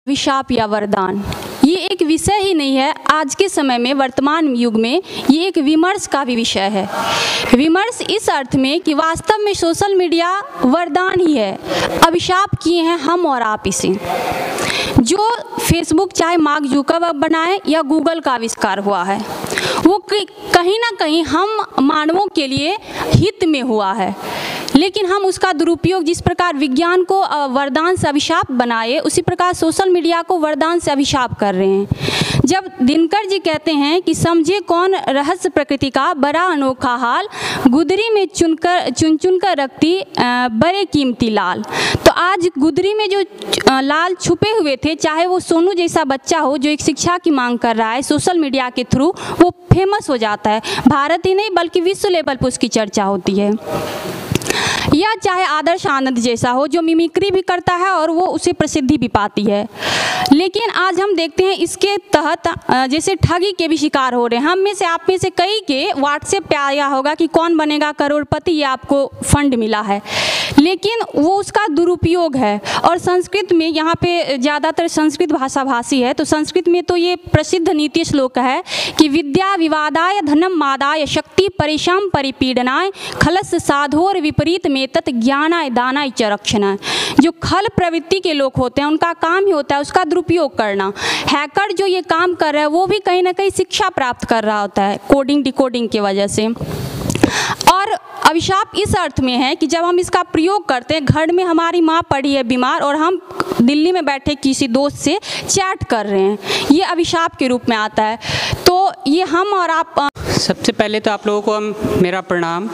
अभिशाप या वरदान, ये एक विषय ही नहीं है। आज के समय में, वर्तमान युग में, ये एक विमर्श का भी विषय है। विमर्श इस अर्थ में कि वास्तव में सोशल मीडिया वरदान ही है, अभिशाप किए हैं हम और आप इसे। जो फेसबुक चाहे मार्क जुकरबर्ग बनाए या गूगल का आविष्कार हुआ है, वो कहीं ना कहीं हम मानवों के लिए हित में हुआ है, लेकिन हम उसका दुरुपयोग, जिस प्रकार विज्ञान को वरदान से अभिशाप बनाए, उसी प्रकार सोशल मीडिया को वरदान से अभिशाप कर रहे हैं। जब दिनकर जी कहते हैं कि समझे कौन रहस्य प्रकृति का बड़ा अनोखा हाल, गुदरी में चुन चुन कर रखती बड़े कीमती लाल, तो आज गुदरी में जो लाल छुपे हुए थे, चाहे वो सोनू जैसा बच्चा हो जो एक शिक्षा की मांग कर रहा है, सोशल मीडिया के थ्रू वो फेमस हो जाता है। भारत ही नहीं बल्कि विश्व लेवल पर उसकी चर्चा होती है। या चाहे आदर्श आनंद जैसा हो जो मिमिक्री भी करता है और वो उसे प्रसिद्धि भी पाती है। लेकिन आज हम देखते हैं इसके तहत जैसे ठगी के भी शिकार हो रहे हैं। हम में से, आप में से कई के व्हाट्सएप पे आया होगा कि कौन बनेगा करोड़पति, ये आपको फंड मिला है, लेकिन वो उसका दुरुपयोग है। और संस्कृत में, यहाँ पे ज़्यादातर संस्कृत भाषा भाषी है, तो संस्कृत में तो ये प्रसिद्ध नीति श्लोक है कि विद्या विवादाय धनम मादाय शक्ति परिशाम परिपीडनाय खलस साधोर विपरीत में तत् ज्ञानाय दानाय च रक्षणाय। जो खल प्रवृत्ति के लोग होते हैं, उनका काम ही होता है उसका दुरुपयोग करना। हैकर जो ये काम कर रहा है वो भी कहीं ना कहीं शिक्षा प्राप्त कर रहा होता है कोडिंग डिकोडिंग की वजह से। और अभिशाप इस अर्थ में है कि जब हम इसका प्रयोग करते हैं, घर में हमारी माँ पड़ी है बीमार और हम दिल्ली में बैठे किसी दोस्त से चैट कर रहे हैं, ये अभिशाप के रूप में आता है। तो ये हम और आप, सबसे पहले तो आप लोगों को मेरा प्रणाम।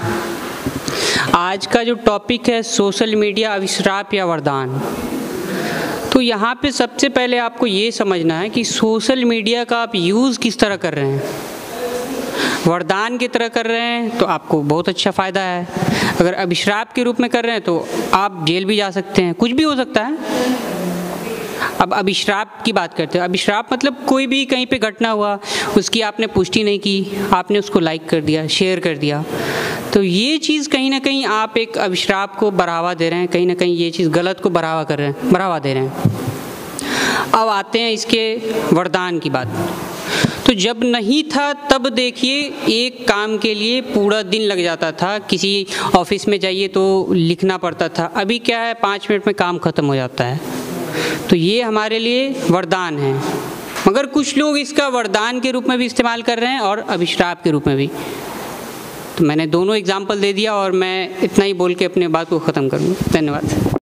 आज का जो टॉपिक है सोशल मीडिया अभिशाप या वरदान, तो यहाँ पे सबसे पहले आपको ये समझना है कि सोशल मीडिया का आप यूज़ किस तरह कर रहे हैं। वरदान की तरह कर रहे हैं तो आपको बहुत अच्छा फ़ायदा है, अगर अभिशाप के रूप में कर रहे हैं तो आप जेल भी जा सकते हैं, कुछ भी हो सकता है। अब अभिशाप की बात करते हैं। अभिशाप मतलब कोई भी कहीं पे घटना हुआ, उसकी आपने पुष्टि नहीं की, आपने उसको लाइक कर दिया, शेयर कर दिया, तो ये चीज़ कहीं ना कहीं आप एक अभिशाप को बढ़ावा दे रहे हैं, कहीं ना कहीं ये चीज़ गलत को बढ़ावा दे रहे हैं। अब आते हैं इसके वरदान की बात। तो जब नहीं था तब देखिए एक काम के लिए पूरा दिन लग जाता था, किसी ऑफिस में जाइए तो लिखना पड़ता था। अभी क्या है, 5 मिनट में काम ख़त्म हो जाता है। तो ये हमारे लिए वरदान है, मगर कुछ लोग इसका वरदान के रूप में भी इस्तेमाल कर रहे हैं और अभिशाप के रूप में भी। तो मैंने दोनों एग्जाम्पल दे दिया और मैं इतना ही बोल के अपने बात को ख़त्म करूँगा। धन्यवाद।